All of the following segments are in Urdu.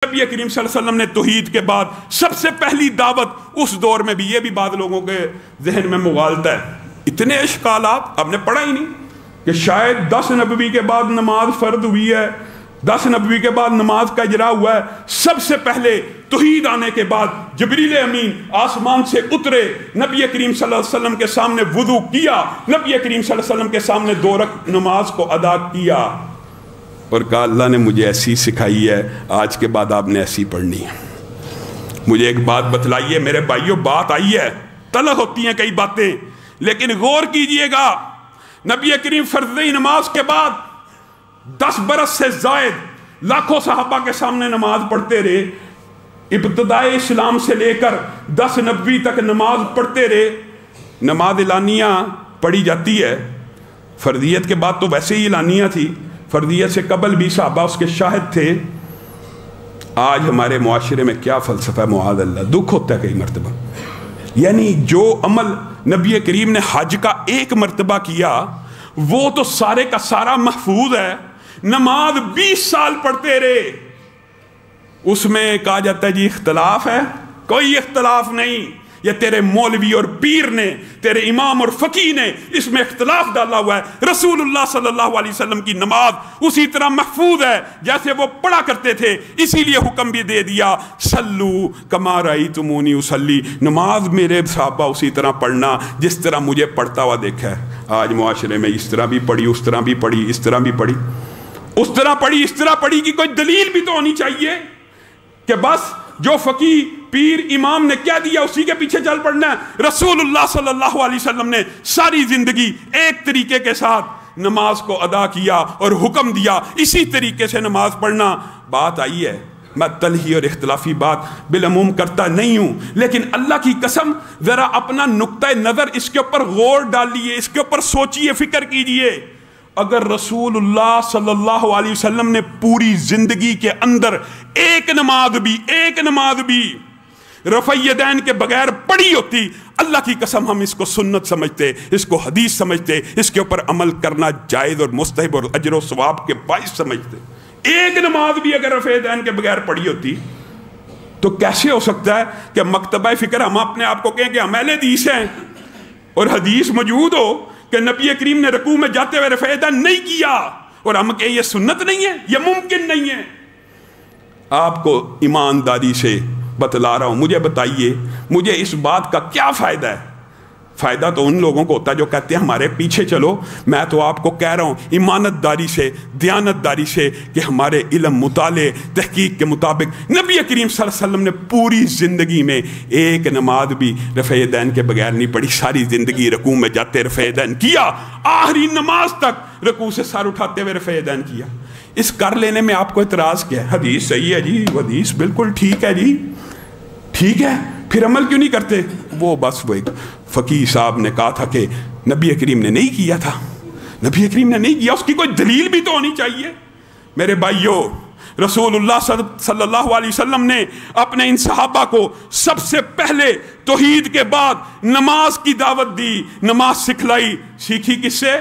نبی کریم صلی اللہ علیہ وسلم نے توحید کے بعد سب سے پہلی دعوت اس دور میں بھی، یہ بھی بعض لوگوں کے ذہن میں مغالطہ ہے، اتنے اشکالات اب نے پڑھا ہی نہیں کہ شاید 10 نبوی کے بعد نماز فرض ہوئی ہے، 10 نبوی کے بعد نماز کا اجرا ہوا ہے۔ سب سے پہلے توحید آنے کے بعد جبریل امین آسمان سے اترے، نبی کریم صلی اللہ علیہ وسلم کے سامنے وضو کیا، نبی کریم صلی اللہ علیہ وسلم کے سامنے 2 رکعت نماز کو ادا کیا اور کہا اللہ نے مجھے ایسی سکھائی ہے، آج کے بعد آپ نے ایسی پڑھنی ہے۔ مجھے ایک بات بتلائیے میرے بھائیوں، بات آئی ہے، تلخ ہوتی ہیں کئی باتیں، لیکن غور کیجئے گا، نبی کریم فرضی نماز کے بعد 10 برس سے زائد لاکھوں صحابہ کے سامنے نماز پڑھتے رہے، ابتدائی اسلام سے لے کر 10 نبوی تک نماز پڑھتے رہے۔ نماز اعلانیہ پڑھی جاتی ہے، فرضیت کے بعد تو ویسے ہی اعلانیہ تھی، فرضیت سے قبل بھی صحابہ اس کے شاہد تھے۔ آج ہمارے معاشرے میں کیا فلسفہ ہے، معاذ اللہ، دکھ ہوتا ہے کئی مرتبہ، یعنی جو عمل نبی کریم نے حج کا 1 مرتبہ کیا وہ تو سارے کا سارا محفوظ ہے، نماز 20 سال پڑھتے رہے، اس میں کہا جاتا ہے جی اختلاف ہے، کوئی اختلاف نہیں، یہ تیرے مولوی اور پیر نے، تیرے امام اور فقیہ نے اس میں اختلاف ڈالا ہوا ہے۔ رسول اللہ صلی اللہ علیہ وسلم کی نماز اسی طرح محفوظ ہے جیسے وہ پڑھا کرتے تھے، اسی لیے حکم بھی دے دیا صلو کما رأیتمونی اصلی، نماز میرے صحابہ اسی طرح پڑھنا جس طرح مجھے پڑھتا ہوا دیکھا ہے۔ آج معاشرے میں اس طرح بھی پڑھی، اس طرح بھی پڑھی، اس طرح بھی پڑھی، اس طرح پڑھی، اس طرح پڑھی کی کوئی دلیل بھی تو ہونی چاہیے کہ بس جو فقیہ پیر امام نے کیا دیا اسی کے پیچھے چل پڑنا ہے۔ رسول اللہ صلی اللہ علیہ وسلم نے ساری زندگی ایک طریقے کے ساتھ نماز کو ادا کیا اور حکم دیا اسی طریقے سے نماز پڑھنا۔ بات آئی ہے، میں تلخی اور اختلافی بات بالعموم کرتا نہیں ہوں، لیکن اللہ کی قسم ذرا اپنا نقطہ نظر اس کے اوپر غور ڈالیے، اس کے اوپر سوچئے، فکر کیجئے۔ اگر رسول اللہ صلی اللہ علیہ وسلم نے پوری زندگی کے اندر ایک نماز بھی رفع یدین کے بغیر پڑھی ہوتی، اللہ کی قسم ہم اس کو سنت سمجھتے، اس کو حدیث سمجھتے، اس کے اوپر عمل کرنا جائز اور مستحب اور اجر و ثواب کے باعث سمجھتے۔ ایک نماز بھی اگر رفع یدین کے بغیر پڑھی ہوتی تو کیسے ہو سکتا ہے کہ مکتبہ فکر ہم اپنے آپ کو کہیں کہ ہم اہل حدیث ہیں اور حدیث موجود ہو کہ نبی کریم نے رکوع میں جاتے ہوئے رفع یدین نہیں کیا اور ہم کہیں یہ سنت نہیں ہے، یہ ممکن نہیں ہے۔ آپ کو ایمانداری سے بتلا رہا ہوں، مجھے بتائیے مجھے اس بات کا کیا فائدہ ہے؟ فائدہ تو ان لوگوں کو ہوتا ہے جو کہتے ہیں ہمارے پیچھے چلو۔ میں تو آپ کو کہہ رہا ہوں ایمانت داری سے، دیانت داری سے کہ ہمارے علم، مطالعے، تحقیق کے مطابق نبی کریم صلی اللہ علیہ وسلم نے پوری زندگی میں ایک نماز بھی رفع یدین کے بغیر نہیں پڑھی، ساری زندگی رکوع میں جاتے رفع یدین کیا، آخری نماز تک رکوع سے سر اٹھاتے ہوئے رفع یدین کیا۔ اس کر لینے میں آپ کو اعتراض کیا ہے؟ حدیث صحیح ہے جی، حدیث بالکل ٹھیک ہے جی، ٹھیک ہے، پھر عمل کیوں نہیں کرتے؟ وہ بس وہ ایک فقیہ صاحب نے کہا تھا کہ نبی کریم نے نہیں کیا تھا، نبی کریم نے نہیں کیا، اس کی کوئی دلیل بھی تو ہونی چاہیے۔ میرے بھائیوں، رسول اللہ صلی اللہ علیہ وسلم نے اپنے ان صحابہ کو سب سے پہلے توحید کے بعد نماز کی دعوت دی، نماز سکھلائی۔ سیکھی کس سے؟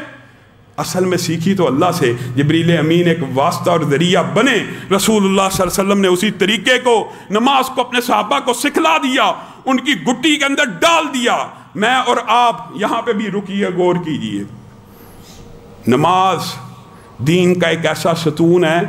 اصل میں سیکھی تو اللہ سے، جبریل امین ایک واسطہ اور ذریعہ بنے، رسول اللہ صلی اللہ علیہ وسلم نے اسی طریقے کو، نماز کو اپنے صحابہ کو سکھلا دیا، ان کی گٹی کے اندر ڈال دیا۔ میں اور آپ یہاں پہ بھی رکیے، غور کیجئے، نماز دین کا ایک ایسا ستون ہے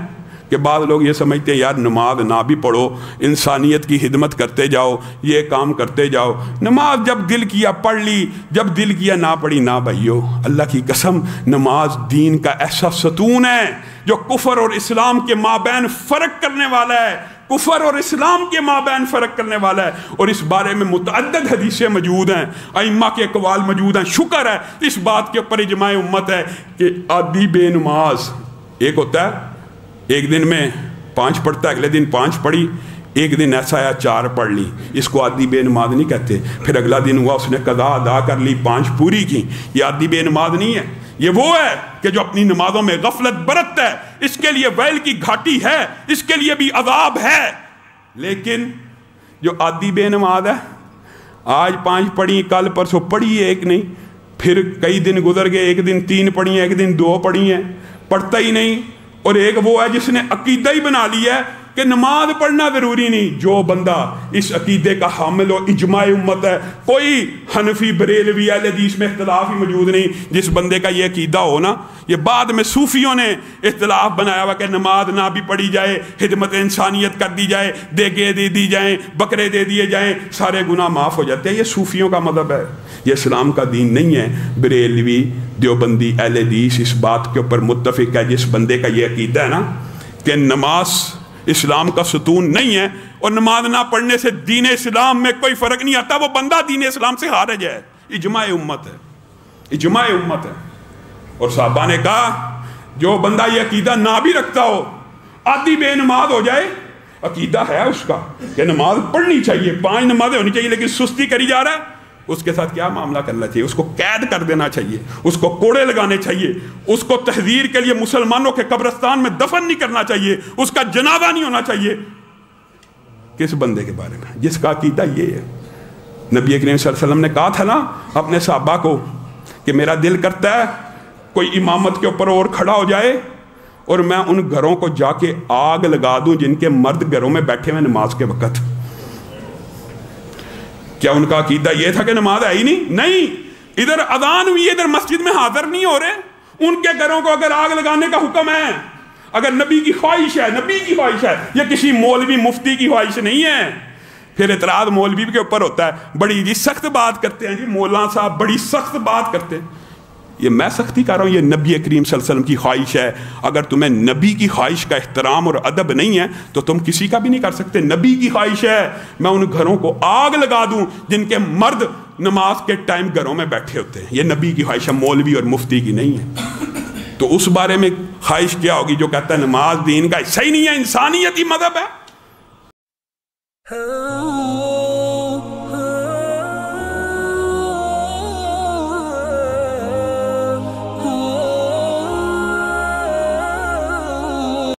کہ بعض لوگ یہ سمجھتے ہیں یار نماز نہ بھی پڑھو، انسانیت کی خدمت کرتے جاؤ، یہ کام کرتے جاؤ، نماز جب دل کیا پڑھ لی، جب دل کیا نہ پڑھی نہ بھائیو۔ اللہ کی قسم نماز دین کا ایسا ستون ہے جو کفر اور اسلام کے مابین فرق کرنے والا ہے، کفر اور اسلام کے مابین فرق کرنے والا ہے، اور اس بارے میں متعدد حدیثیں موجود ہیں، ائمہ کے اقوال موجود ہیں۔ شکر ہے اس بات کے اوپر اجماع امت ہے کہ عادی بے نماز ایک ہوتا ہے، ایک دن میں 5 پڑھتا ہے، اگلے دن 5 پڑھی، ایک دن ایسا آیا 4 پڑھ لی، اس کو عادی بے نماز نہیں کہتے۔ پھر اگلا دن ہوا اس نے قضا ادا کر لی، 5 پوری کی، یہ عادی بے نماز نہیں ہے، یہ وہ ہے کہ جو اپنی نمازوں میں غفلت برتتا ہے، اس کے لیے ویل کی گھاٹی ہے، اس کے لیے بھی عذاب ہے۔ لیکن جو عادی بے نماز ہے، آج 5 پڑھی، کل پرسوں پڑھی ہے ایک نہیں، پھر کئی دن گزر گئے، ایک دن 3 پڑھی ہیں، ایک دن 2 پڑھی ہیں، پڑھتا ہی نہیں، اور ایک وہ ہے جس نے عقیدہ ہی بنا لیا ہے کہ نماز پڑھنا ضروری نہیں، جو بندہ اس عقیدے کا حامل ہو، اجماع امت ہے، کوئی حنفی بریلوی اہل حدیث میں اختلاف ہی موجود نہیں، جس بندے کا یہ عقیدہ ہو نا، یہ بعد میں صوفیوں نے اختلاف بنایا ہوا کہ نماز نہ بھی پڑھی جائے، خدمت انسانیت کر دی جائے، دیگے دے دی جائیں، بکرے دے دیے جائیں، سارے گناہ معاف ہو جاتے ہیں، یہ صوفیوں کا مذہب ہے، یہ اسلام کا دین نہیں ہے۔ بریلوی دیوبندی اہل حدیث اس بات کے اوپر متفق ہے، جس بندے کا یہ عقیدہ ہے نا کہ نماز اسلام کا ستون نہیں ہے اور نماز نہ پڑھنے سے دین اسلام میں کوئی فرق نہیں آتا، وہ بندہ دین اسلام سے خارج ہے، اجماع امت ہے، اجماع امت ہے۔ اور صحابہ نے کہا جو بندہ یہ عقیدہ نہ بھی رکھتا ہو، آدھی بے نماز ہو جائے، عقیدہ ہے اس کا کہ نماز پڑھنی چاہیے، 5 نمازیں ہونی چاہیے، لیکن سستی کری جا رہا ہے، اس کے ساتھ کیا معاملہ کرنا چاہیے؟ اس کو قید کر دینا چاہیے، اس کو کوڑے لگانے چاہیے، اس کو تحذیر کے لیے مسلمانوں کے قبرستان میں دفن نہیں کرنا چاہیے، اس کا جنازہ نہیں ہونا چاہیے۔ کس بندے کے بارے میں؟ جس کا عقیدہ یہ ہے۔ نبی کریم صلی اللہ علیہ وسلم نے کہا تھا نا اپنے صحابہ کو کہ میرا دل کرتا ہے کوئی امامت کے اوپر اور کھڑا ہو جائے اور میں ان گھروں کو جا کے آگ لگا دوں جن کے مرد گھروں میں بیٹھے ہوئے نماز کے وقت۔ کیا ان کا عقیدہ یہ تھا کہ نماز ہے ہی نہیں؟ نہیں، ادھر اذان ہوئی، ادھر مسجد میں حاضر نہیں ہو رہے، ان کے گھروں کو اگر آگ لگانے کا حکم ہے، اگر نبی کی خواہش ہے، نبی کی خواہش ہے، یہ کسی مولوی مفتی کی خواہش نہیں ہے۔ پھر اعتراض مولوی کے اوپر ہوتا ہے، بڑی جی سخت بات کرتے ہیں جی مولانا صاحب، بڑی سخت بات کرتے ہیں۔ یہ میں سختی کر رہا ہوں، یہ نبی کریم صلی اللہ علیہ وسلم کی خواہش ہے۔ اگر تمہیں نبی کی خواہش کا احترام اور ادب نہیں ہے تو تم کسی کا بھی نہیں کر سکتے۔ نبی کی خواہش ہے میں ان گھروں کو آگ لگا دوں جن کے مرد نماز کے ٹائم گھروں میں بیٹھے ہوتے ہیں، یہ نبی کی خواہش ہے، مولوی اور مفتی کی نہیں ہے۔ تو اس بارے میں خواہش کیا ہوگی جو کہتا ہے نماز دین کا حصہ ہی نہیں ہے، انسانیت ہی مذہب ہے۔